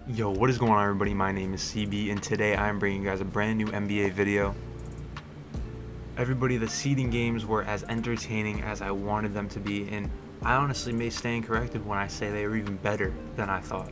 Yo, what is going on, everybody? My name is CB, and today I'm bringing you guys a brand new NBA video. Everybody, the seeding games were as entertaining as I wanted them to be, and I honestly may stand corrected when I say they were even better than I thought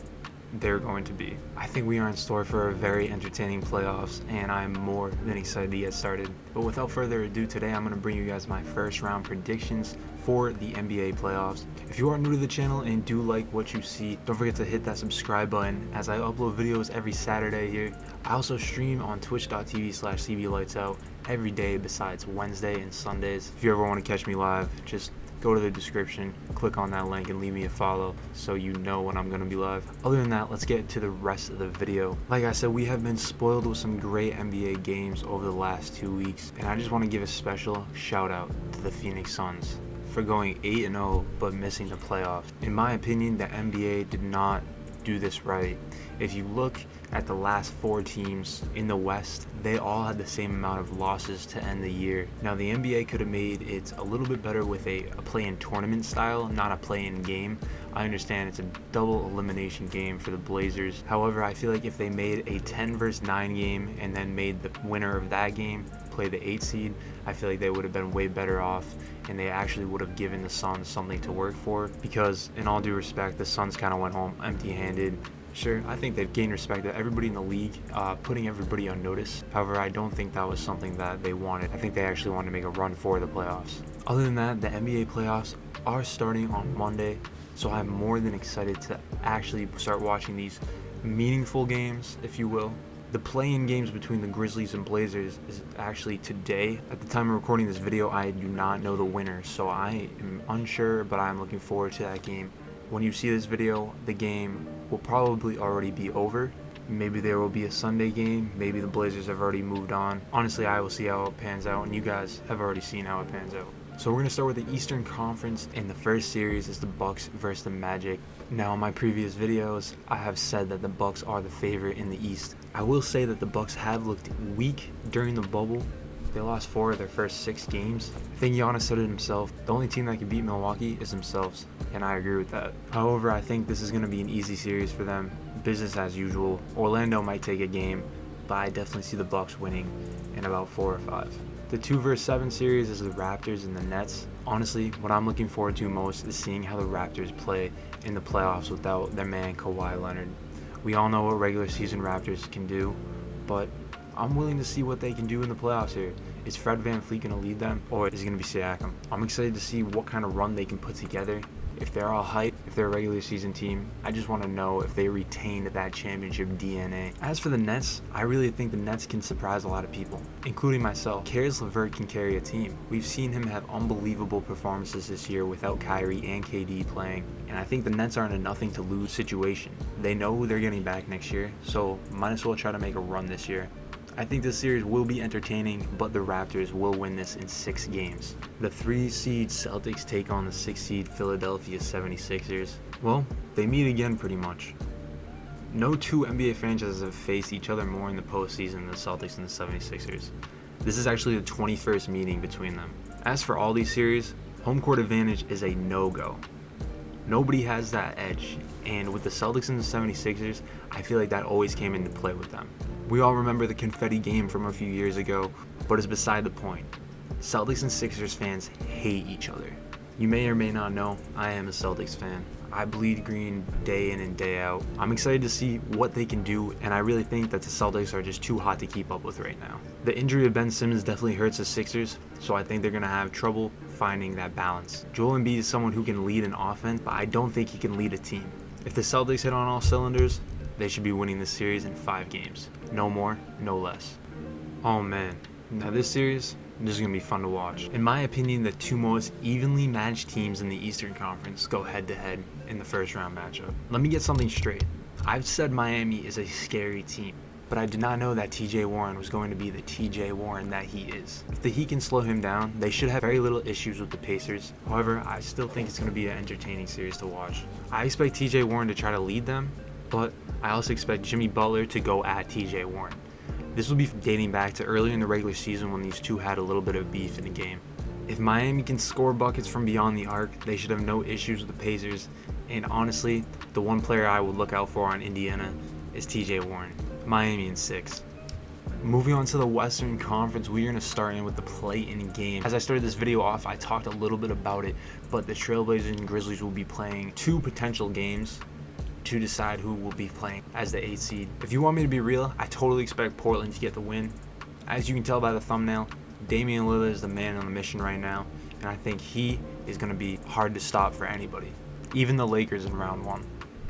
they were going to be. I think we are in store for a very entertaining playoffs, and I'm more than excited to get started. But without further ado, today I'm going to bring you guys my first round predictions for the NBA playoffs. If you are new to the channel and do like what you see, don't forget to hit that subscribe button as I upload videos every Saturday here. I also stream on twitch.tv/Cblightsout every day besides Wednesday and Sundays. If you ever want to catch me live, just go to the description, click on that link, and leave me a follow so you know when I'm going to be live. Other than that, let's get to the rest of the video. Like I said, we have been spoiled with some great NBA games over the last 2 weeks, and I just want to give a special shout out to the Phoenix Suns for going 8-0 but missing the playoffs. In my opinion, the NBA did not do this right. If you look at the last 4 teams in the West, they all had the same amount of losses to end the year. Now, the NBA could have made it a little bit better with a play-in tournament style, not a play-in game. I understand it's a double elimination game for the Blazers. However, I feel like if they made a 10 versus 9 game and then made the winner of that game play the 8 seed, I feel like they would have been way better off, and they actually would have given the Suns something to work for, because in all due respect, the Suns kind of went home empty-handed. Sure, I think they've gained respect of everybody in the league, putting everybody on notice. However, I don't think that was something that they wanted. I think they actually wanted to make a run for the playoffs. Other than that, the NBA playoffs are starting on Monday, so I'm more than excited to actually start watching these meaningful games, if you will. The play-in games between the Grizzlies and Blazers is actually today. At the time of recording this video, I do not know the winner, so I am unsure, but I'm looking forward to that game. When you see this video, the game will probably already be over. Maybe there will be a Sunday game. Maybe the Blazers have already moved on. Honestly, I will see how it pans out, and you guys have already seen how it pans out. So we're going to start with the Eastern Conference, and the first series is the Bucks versus the Magic. Now, in my previous videos, I have said that the Bucks are the favorite in the East. I will say that the Bucks have looked weak during the bubble. They lost 4 of their first 6 games. I think Giannis said it himself. The only team that can beat Milwaukee is themselves, and I agree with that. However, I think this is going to be an easy series for them. Business as usual. Orlando might take a game, but I definitely see the Bucks winning in about 4 or 5. The 2 vs 7 series is the Raptors and the Nets. Honestly, what I'm looking forward to most is seeing how the Raptors play in the playoffs without their man Kawhi Leonard. We all know what regular season Raptors can do, but I'm willing to see what they can do in the playoffs here. Is Fred VanVleet going to lead them, or is it going to be Siakam? I'm excited to see what kind of run they can put together. If they're all hype, if they're a regular season team, I just want to know if they retained that championship DNA. As for the Nets, I really think the Nets can surprise a lot of people, including myself. Caris LeVert can carry a team. We've seen him have unbelievable performances this year without Kyrie and KD playing, and I think the Nets are in a nothing to lose situation. They know who they're getting back next year, so might as well try to make a run this year. I think this series will be entertaining, but the Raptors will win this in 6 games. The 3 seed Celtics take on the 6 seed Philadelphia 76ers. Well, they meet again pretty much. No 2 NBA franchises have faced each other more in the postseason than the Celtics and the 76ers. This is actually the 21st meeting between them. As for all these series, home court advantage is a no-go. Nobody has that edge, and with the Celtics and the 76ers, I feel like that always came into play with them. We all remember the confetti game from a few years ago, but it's beside the point. Celtics and Sixers fans hate each other. You may or may not know, I am a Celtics fan. I bleed green day in and day out. I'm excited to see what they can do, and I really think that the Celtics are just too hot to keep up with right now. The injury of Ben Simmons definitely hurts the Sixers, so I think they're going to have trouble finding that balance. Joel Embiid is someone who can lead an offense, but I don't think he can lead a team. If the Celtics hit on all cylinders, they should be winning this series in 5 games. No more, no less. Oh man, now this series, this is going to be fun to watch. In my opinion, the 2 most evenly matched teams in the Eastern Conference go head-to-head in the first round matchup. Let me get something straight. I've said Miami is a scary team, but I did not know that TJ Warren was going to be the TJ Warren that he is. If the Heat can slow him down, they should have very little issues with the Pacers. However, I still think it's going to be an entertaining series to watch. I expect TJ Warren to try to lead them, but I also expect Jimmy Butler to go at TJ Warren. This will be dating back to earlier in the regular season when these two had a little bit of beef in the game. If Miami can score buckets from beyond the arc, they should have no issues with the Pacers. And honestly, the one player I would look out for on Indiana is TJ Warren. Miami in 6. Moving on to the Western Conference, we're going to start in with the play-in game. As I started this video off, I talked a little bit about it, but the Trailblazers and Grizzlies will be playing 2 potential games to decide who will be playing as the 8th seed. If you want me to be real, I totally expect Portland to get the win. As you can tell by the thumbnail, Damian Lillard is the man on the mission right now, and I think he is going to be hard to stop for anybody, even the Lakers in round 1.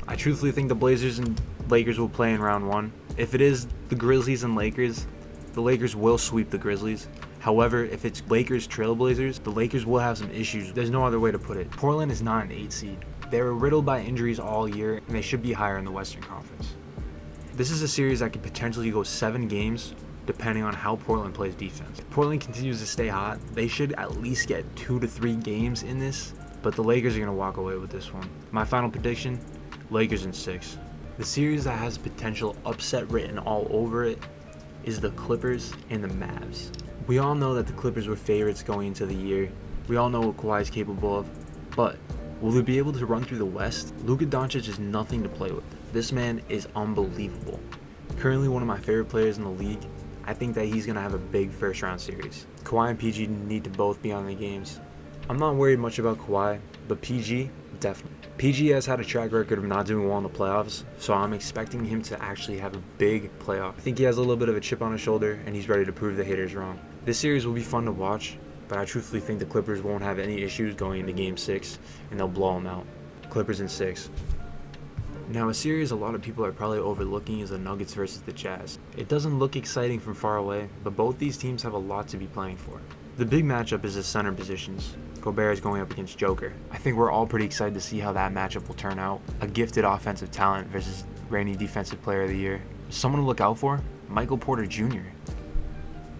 I truthfully think the Blazers and Lakers will play in round 1. If it is the Grizzlies and Lakers, the Lakers will sweep the Grizzlies. However, if it's Lakers Trailblazers, the Lakers will have some issues. There's no other way to put it. Portland is not an 8 seed. They were riddled by injuries all year, and they should be higher in the Western Conference. This is a series that could potentially go 7 games, depending on how Portland plays defense. If Portland continues to stay hot, they should at least get 2 to 3 games in this, but the Lakers are going to walk away with this one. My final prediction, Lakers in 6. The series that has potential upset written all over it is the Clippers and the Mavs. We all know that the Clippers were favorites going into the year. We all know what Kawhi is capable of, but will they be able to run through the West? Luka Doncic is nothing to play with. This man is unbelievable. Currently one of my favorite players in the league. I think that he's going to have a big first round series. Kawhi and PG need to both be on the games. I'm not worried much about Kawhi, but PG, definitely. PG has had a track record of not doing well in the playoffs, so I'm expecting him to actually have a big playoff. I think he has a little bit of a chip on his shoulder, and he's ready to prove the haters wrong. This series will be fun to watch, but I truthfully think the Clippers won't have any issues going into Game 6, and they'll blow them out. Clippers in 6. Now, a series a lot of people are probably overlooking is the Nuggets versus the Jazz. It doesn't look exciting from far away, but both these teams have a lot to be playing for. The big matchup is the center positions. Gobert is going up against Joker. I think we're all pretty excited to see how that matchup will turn out. A gifted offensive talent versus reigning defensive player of the year. Someone to look out for, Michael Porter Jr.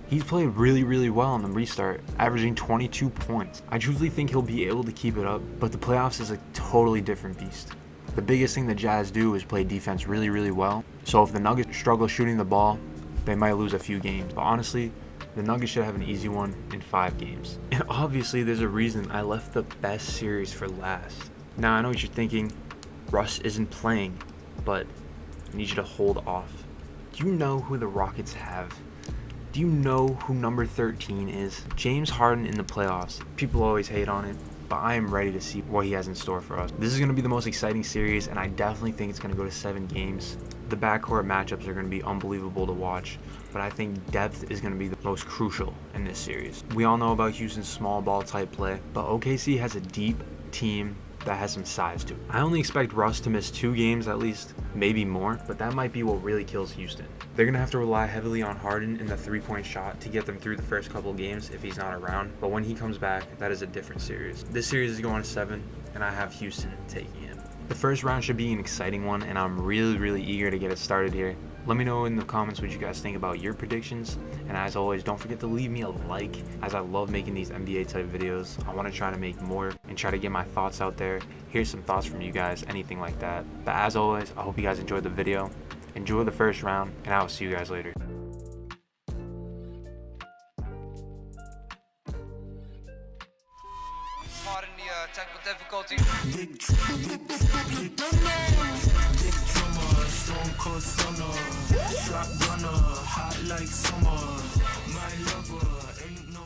He's played really well in the restart, averaging 22 points. I truthfully think he'll be able to keep it up, but the playoffs is a totally different beast. The biggest thing the Jazz do is play defense really well. So if the Nuggets struggle shooting the ball, they might lose a few games. But honestly, the Nuggets should have an easy one in 5 games. And obviously, there's a reason I left the best series for last. Now, I know what you're thinking. Russ isn't playing, but I need you to hold off. Do you know who the Rockets have? Do you know who number 13 is? James Harden in the playoffs. People always hate on it, but I am ready to see what he has in store for us. This is going to be the most exciting series, and I definitely think it's going to go to 7 games. The backcourt matchups are going to be unbelievable to watch, but I think depth is going to be the most crucial in this series. We all know about Houston's small ball type play, but OKC has a deep team that has some size to it. I only expect Russ to miss 2 games at least, maybe more, but that might be what really kills Houston. They're going to have to rely heavily on Harden in the 3-point shot to get them through the first couple games if he's not around, but when he comes back, that is a different series. This series is going to 7, and I have Houston taking it. The first round should be an exciting one, and I'm really eager to get it started here. Let me know in the comments what you guys think about your predictions, and as always, don't forget to leave me a like, as I love making these NBA type videos. I want to try to make more and try to get my thoughts out there, hear some thoughts from you guys, anything like that. But as always, I hope you guys enjoyed the video. Enjoy the first round, and I will see you guys later. Pardon the technical difficulty. Big drummer, stone cold stunner, shotgunner, hot like summer. My lover ain't no